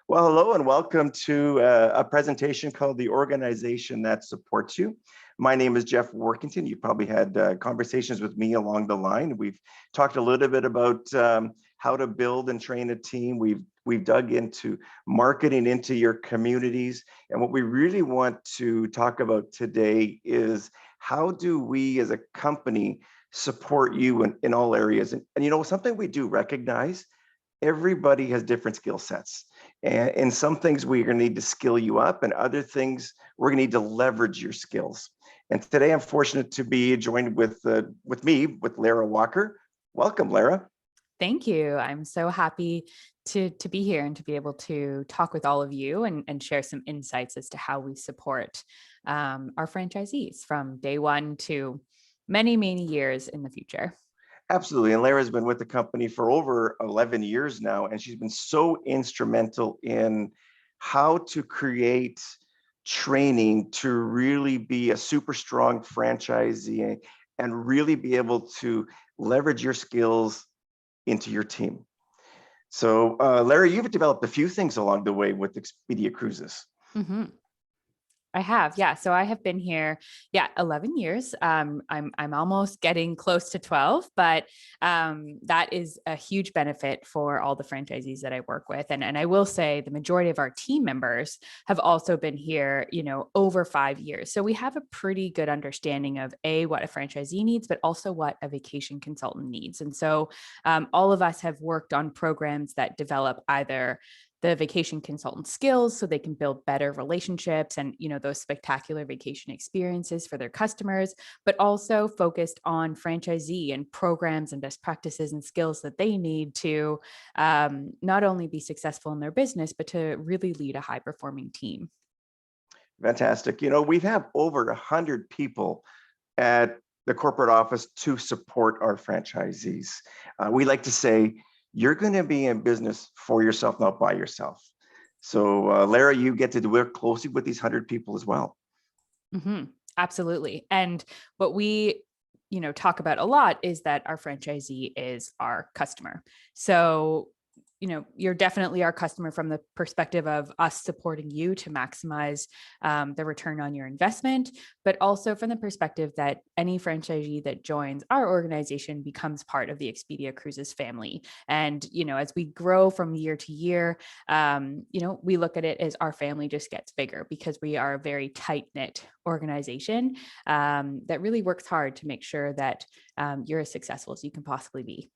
Well, hello and welcome to a presentation called The Organization That Supports You. My name is Jeff Workington. You probably had conversations with me along the line. We've talked a little bit about how to build and train a team. We've dug into marketing into your communities. And what we really want to talk about today is how do we as a company support you in all areas? And you know, something we do recognize, everybody has different skill sets. And some things we're going to need to skill you up, and other things we're going to need to leverage your skills. And today I'm fortunate to be joined with Lara Walker. Welcome, Lara. Thank you. I'm so happy to be here and to be able to talk with all of you and share some insights as to how we support our franchisees from day one to many, many years in the future. Absolutely. And Lara's been with the company for over 11 years now, and she's been so instrumental in how to create training to really be a super strong franchisee and really be able to leverage your skills into your team. So Lara, you've developed a few things along the way with Expedia Cruises. Mm-hmm. I have, yeah. So I have been here, 11 years. I'm almost getting close to 12, but that is a huge benefit for all the franchisees that I work with. And I will say the majority of our team members have also been here, over 5 years. So we have a pretty good understanding of what a franchisee needs, but also what a vacation consultant needs. And so all of us have worked on programs that develop either the vacation consultant skills so they can build better relationships and those spectacular vacation experiences for their customers, but also focused on franchisee and programs and best practices and skills that they need to not only be successful in their business, but to really lead a high performing team. Fantastic. We have over 100 people at the corporate office to support our franchisees. We like to say, you're going to be in business for yourself, not by yourself. So Lara, you get to work closely with these 100 people as well. Mm-hmm. Absolutely. And what we, talk about a lot is that our franchisee is our customer. So you're definitely our customer from the perspective of us supporting you to maximize the return on your investment, but also from the perspective that any franchisee that joins our organization becomes part of the Expedia Cruises family. And, as we grow from year to year, we look at it as our family just gets bigger because we are a very tight-knit organization that really works hard to make sure that you're as successful as you can possibly be.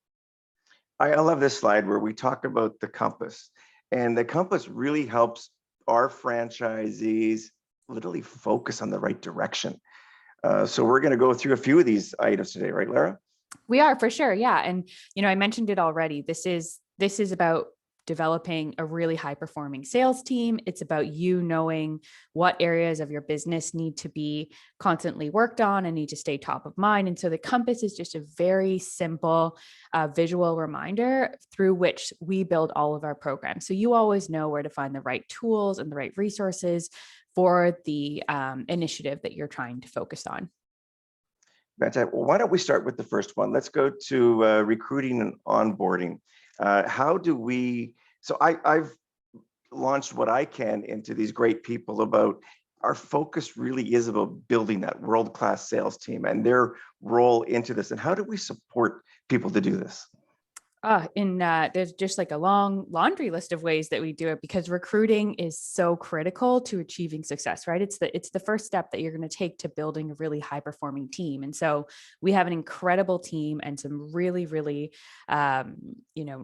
I love this slide where we talk about the compass, and the compass really helps our franchisees literally focus on the right direction. So we're going to go through a few of these items today, right, Lara? We are, for sure. Yeah. And, I mentioned it already. This is about developing a really high performing sales team. It's about you knowing what areas of your business need to be constantly worked on and need to stay top of mind. And so the compass is just a very simple visual reminder through which we build all of our programs. So you always know where to find the right tools and the right resources for the initiative that you're trying to focus on. Fantastic. Well, why don't we start with the first one? Let's go to recruiting and onboarding. I've launched what I can into these great people about our focus really is about building that world-class sales team and their role into this. And how do we support people to do this? There's just like a long laundry list of ways that we do it because recruiting is so critical to achieving success, right? It's the first step that you're going to take to building a really high performing team. And so we have an incredible team and some really, really,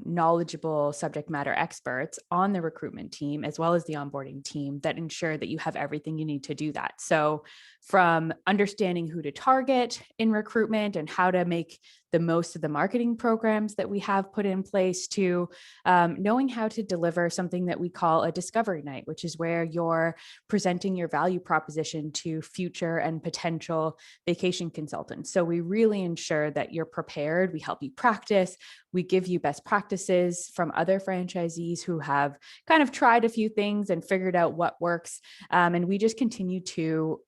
knowledgeable subject matter experts on the recruitment team, as well as the onboarding team that ensure that you have everything you need to do that. So from understanding who to target in recruitment and how to make the most of the marketing programs that we have put in place to knowing how to deliver something that we call a discovery night, which is where you're presenting your value proposition to future and potential vacation consultants. So we really ensure that you're prepared. We help you practice. We give you best practices from other franchisees who have kind of tried a few things and figured out what works. And we just continue to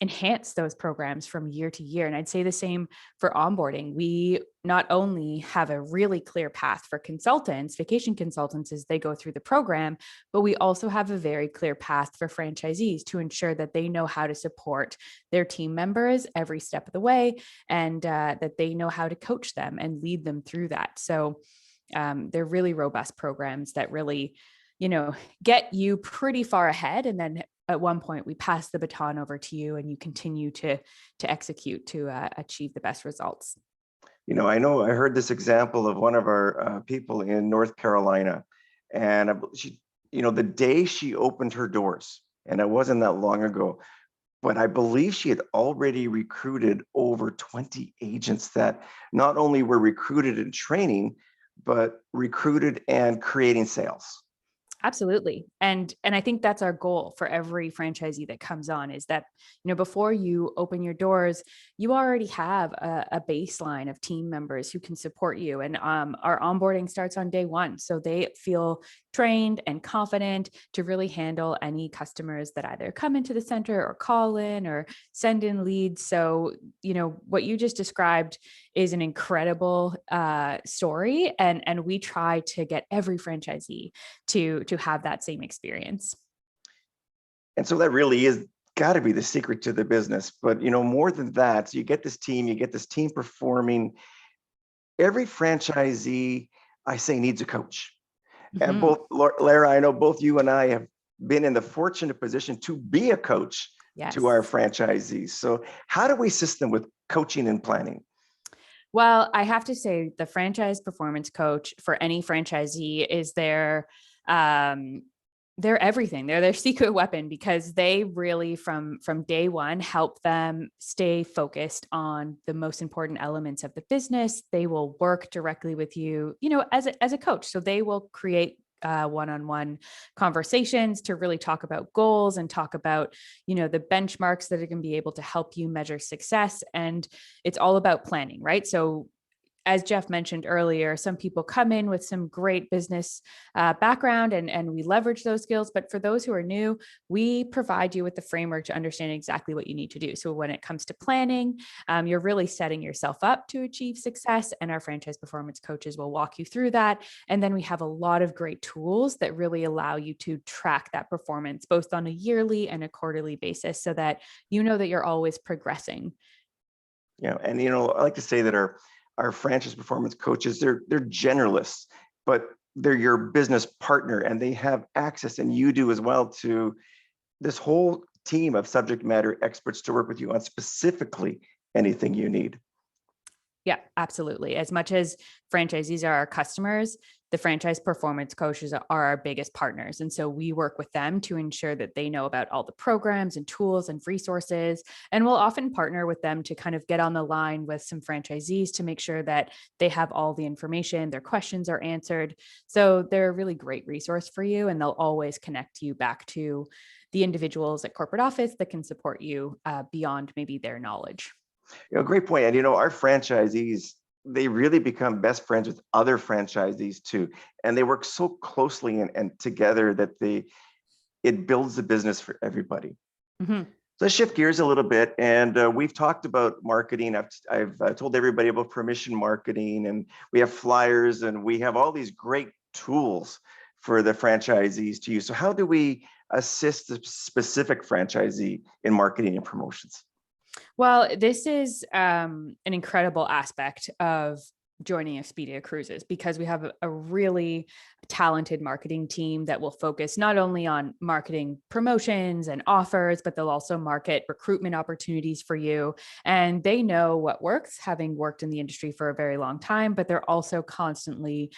enhance those programs from year to year. And I'd say the same for onboarding. We not only have a really clear path for consultants, vacation consultants, as they go through the program, but we also have a very clear path for franchisees to ensure that they know how to support their team members every step of the way, and that they know how to coach them and lead them through that. So they're really robust programs that really, get you pretty far ahead. And then at one point we pass the baton over to you and you continue to execute to achieve the best results. I know I heard this example of one of our people in North Carolina, and she, the day she opened her doors, and it wasn't that long ago, but I believe she had already recruited over 20 agents that not only were recruited in training, but recruited and creating sales. Absolutely. And I think that's our goal for every franchisee that comes on, is that, before you open your doors, you already have a baseline of team members who can support you. And our onboarding starts on day one. So they feel trained and confident to really handle any customers that either come into the center or call in or send in leads. So, what you just described is an incredible story. And we try to get every franchisee to have that same experience. And so that really is got to be the secret to the business. But more than that, so you get this team performing. Every franchisee, I say, needs a coach. And both Lara, I know both you and I have been in the fortunate position to be a coach to our franchisees. So how do we assist them with coaching and planning? Well, I have to say the franchise performance coach for any franchisee is their everything. They're their secret weapon, because they really from day one help them stay focused on the most important elements of the business. They will work directly with you, as a coach. So they will create one-on-one conversations to really talk about goals and talk about, the benchmarks that are going to be able to help you measure success. And it's all about planning, right? So as Jeff mentioned earlier, some people come in with some great business background and we leverage those skills. But for those who are new, we provide you with the framework to understand exactly what you need to do. So when it comes to planning, you're really setting yourself up to achieve success, and our franchise performance coaches will walk you through that. And then we have a lot of great tools that really allow you to track that performance, both on a yearly and a quarterly basis, so that that you're always progressing. Yeah, and I like to say that our franchise performance coaches, they're generalists, but they're your business partner, and they have access, and you do as well, to this whole team of subject matter experts to work with you on specifically anything you need. Yeah, absolutely. As much as franchisees are our customers, the franchise performance coaches are our biggest partners. And so we work with them to ensure that they know about all the programs and tools and resources. And we'll often partner with them to kind of get on the line with some franchisees to make sure that they have all the information, their questions are answered. So they're a really great resource for you, and they'll always connect you back to the individuals at corporate office that can support you beyond maybe their knowledge. Great point. And our franchisees, they really become best friends with other franchisees too, and they work so closely and together that it builds the business for everybody. Mm-hmm. So let's shift gears a little bit, and we've talked about marketing. I've told everybody about permission marketing, and we have flyers, and we have all these great tools for the franchisees to use. So how do we assist the specific franchisee in marketing and promotions? Well, this is an incredible aspect of joining Expedia Cruises, because we have a really talented marketing team that will focus not only on marketing promotions and offers, but they'll also market recruitment opportunities for you. And they know what works, having worked in the industry for a very long time, but they're also constantly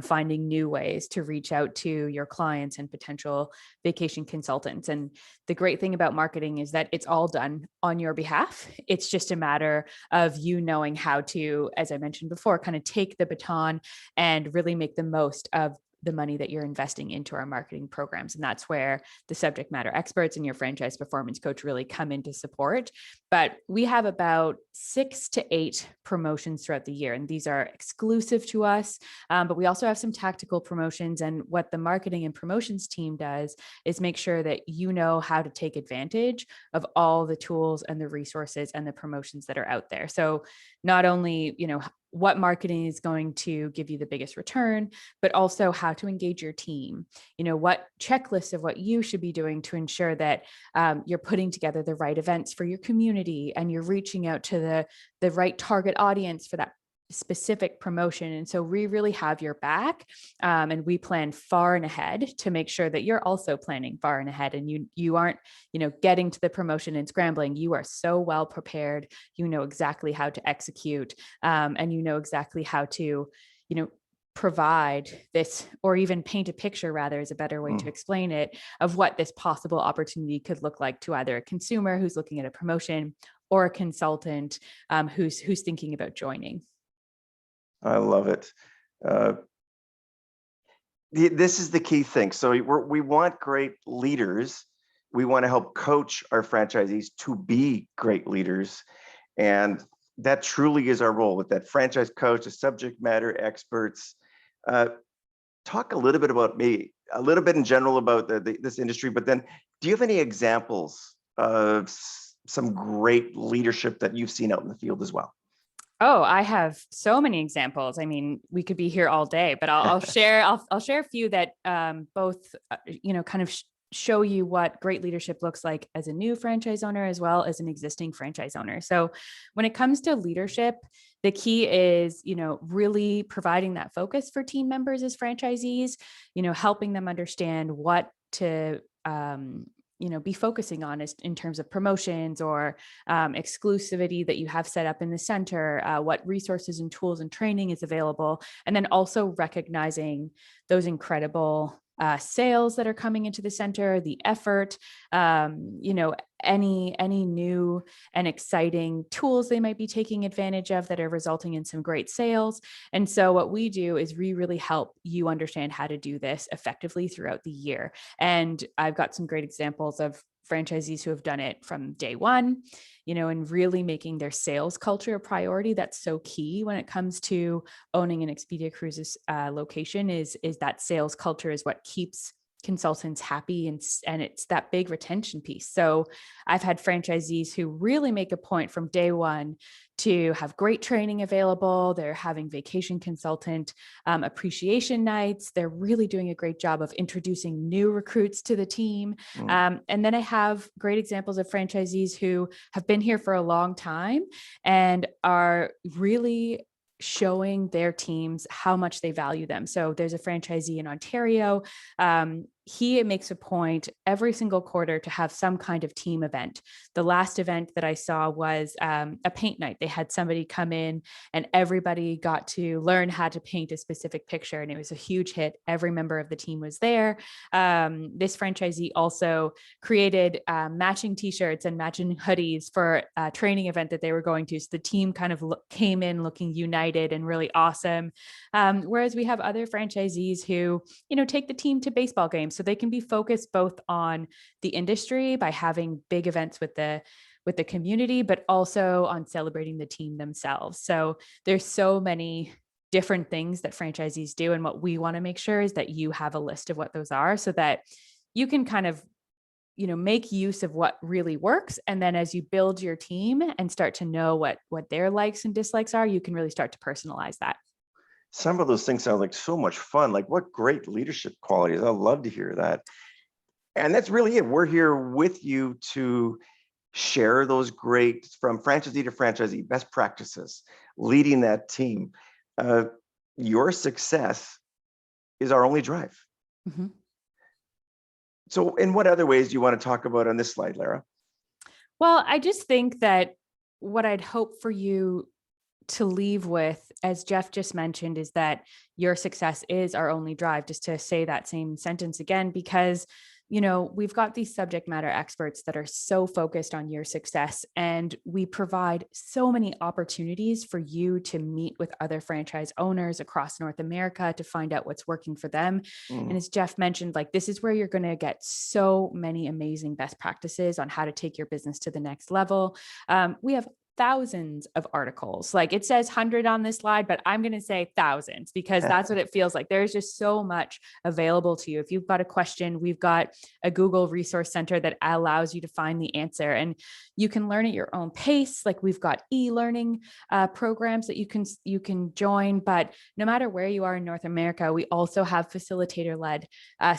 finding new ways to reach out to your clients and potential vacation consultants. And the great thing about marketing is that it's all done on your behalf. It's just a matter of you knowing how to, as I mentioned before, kind of take the baton and really make the most of the money that you're investing into our marketing programs. And that's where the subject matter experts and your franchise performance coach really come into support. But we have about 6 to 8 promotions throughout the year, and these are exclusive to us. But we also have some tactical promotions. And what the marketing and promotions team does is make sure that you know how to take advantage of all the tools and the resources and the promotions that are out there. So not only, what marketing is going to give you the biggest return, but also how to engage your team, what checklists of what you should be doing to ensure that you're putting together the right events for your community and you're reaching out to the right target audience for that specific promotion. And so we really have your back, and we plan far and ahead to make sure that you're also planning far and ahead, and you aren't getting to the promotion and scrambling. You are so well prepared. You know exactly how to execute, and you know exactly how to provide this, or even paint a picture, rather, is a better way to explain it, of what this possible opportunity could look like to either a consumer who's looking at a promotion or a consultant who's thinking about joining. I love it. This is the key thing. So we want great leaders. We want to help coach our franchisees to be great leaders. And that truly is our role with that franchise coach, the subject matter experts. Talk a little bit about a little bit in general about this industry, but then do you have any examples of some great leadership that you've seen out in the field as well? Oh, I have so many examples. I mean, we could be here all day, but I'll share. I'll share a few that both, kind of show you what great leadership looks like as a new franchise owner as well as an existing franchise owner. So, when it comes to leadership, the key is, really providing that focus for team members as franchisees. Helping them understand what to be focusing on is in terms of promotions or exclusivity that you have set up in the center, what resources and tools and training is available, and then also recognizing those incredible sales that are coming into the center, the effort, any new and exciting tools they might be taking advantage of that are resulting in some great sales. And so what we do is we really help you understand how to do this effectively throughout the year. And I've got some great examples of franchisees who have done it from day one, and really making their sales culture a priority. That's so key when it comes to owning an Expedia Cruises location is that sales culture is what keeps consultants happy, and it's that big retention piece. So I've had franchisees who really make a point from day one to have great training available. They're having vacation consultant appreciation nights. They're really doing a great job of introducing new recruits to the team. And then I have great examples of franchisees who have been here for a long time and are really showing their teams how much they value them. So there's a franchisee in Ontario. He makes a point every single quarter to have some kind of team event. The last event that I saw was a paint night. They had somebody come in and everybody got to learn how to paint a specific picture, and it was a huge hit. Every member of the team was there. This franchisee also created matching t-shirts and matching hoodies for a training event that they were going to. So the team kind of came in looking united and really awesome. Whereas we have other franchisees who, take the team to baseball games so they can be focused both on the industry by having big events with the community, but also on celebrating the team themselves. So there's so many different things that franchisees do. And what we want to make sure is that you have a list of what those are so that you can kind of, make use of what really works. And then as you build your team and start to know what their likes and dislikes are, you can really start to personalize that. Some of those things sound like so much fun. Like, what great leadership qualities. I love to hear that. And that's really it. We're here with you to share those great, from franchisee to franchisee, best practices, leading that team. Your success is our only drive. Mm-hmm. So in what other ways do you want to talk about on this slide, Lara? Well, I just think that what I'd hope for you to leave with, as Jeff just mentioned, is that your success is our only drive, just to say that same sentence again, because we've got these subject matter experts that are so focused on your success, and we provide so many opportunities for you to meet with other franchise owners across North America to find out what's working for them. And as Jeff mentioned, like, this is where you're going to get so many amazing best practices on how to take your business to the next level. We have thousands of articles. Like, it says 100 on this slide, but I'm going to say thousands, because that's what it feels like. There's just so much available to you. If you've got a question, we've got a Google resource center that allows you to find the answer, and you can learn at your own pace. Like, we've got e-learning programs that you can join, but no matter where you are in North America, we also have facilitator-led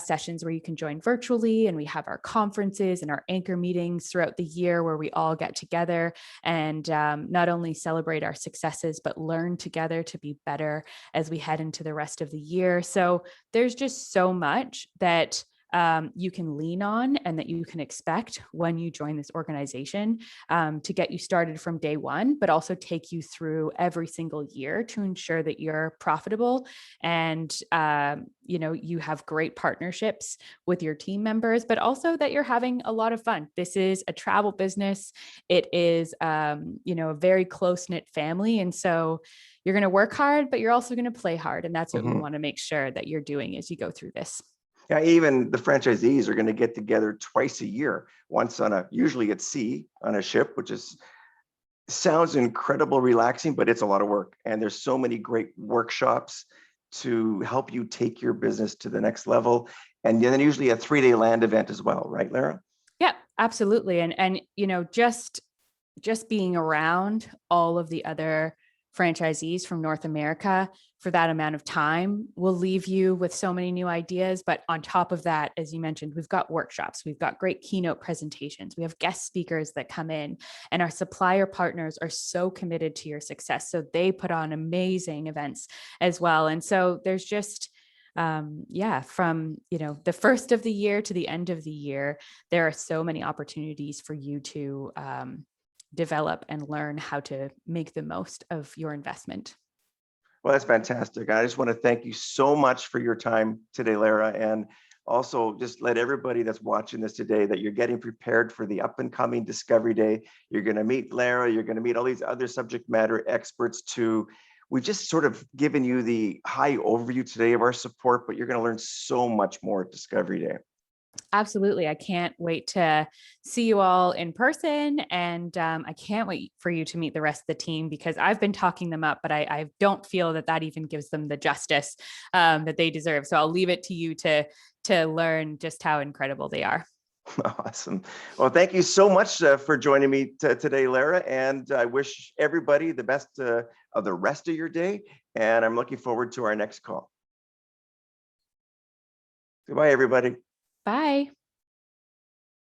sessions where you can join virtually, and we have our conferences and our anchor meetings throughout the year where we all get together and not only celebrate our successes, but learn together to be better as we head into the rest of the year. So there's just so much that you can lean on and that you can expect when you join this organization, to get you started from day one, but also take you through every single year to ensure that you're profitable and you have great partnerships with your team members, but also that you're having a lot of fun. This is a travel business. It is a very close-knit family. And so you're going to work hard, but you're also going to play hard. And that's what we want to make sure that you're doing as you go through this. Yeah, even the franchisees are going to get together twice a year, once usually at sea on a ship, which sounds incredible relaxing, but it's a lot of work. And there's so many great workshops to help you take your business to the next level. And then usually a 3-day land event as well, right, Lara? Yeah, absolutely. And just being around all of the other franchisees from North America for that amount of time will leave you with so many new ideas. But on top of that, as you mentioned, we've got workshops, we've got great keynote presentations, we have guest speakers that come in, and our supplier partners are so committed to your success. So they put on amazing events as well. And so there's just from the first of the year to the end of the year, there are so many opportunities for you to develop and learn how to make the most of your investment. Well, that's fantastic. I just want to thank you so much for your time today, Lara, and also just let everybody that's watching this today that you're getting prepared for the up and coming Discovery Day. You're going to meet Lara, you're going to meet all these other subject matter experts too. We've just sort of given you the high overview today of our support, but you're going to learn so much more at Discovery Day. Absolutely. I can't wait to see you all in person. And I can't wait for you to meet the rest of the team, because I've been talking them up, but I don't feel that even gives them the justice that they deserve. So I'll leave it to you to learn just how incredible they are. Awesome. Well, thank you so much for joining me today, Lara. And I wish everybody the best of the rest of your day. And I'm looking forward to our next call. Goodbye, everybody. Bye.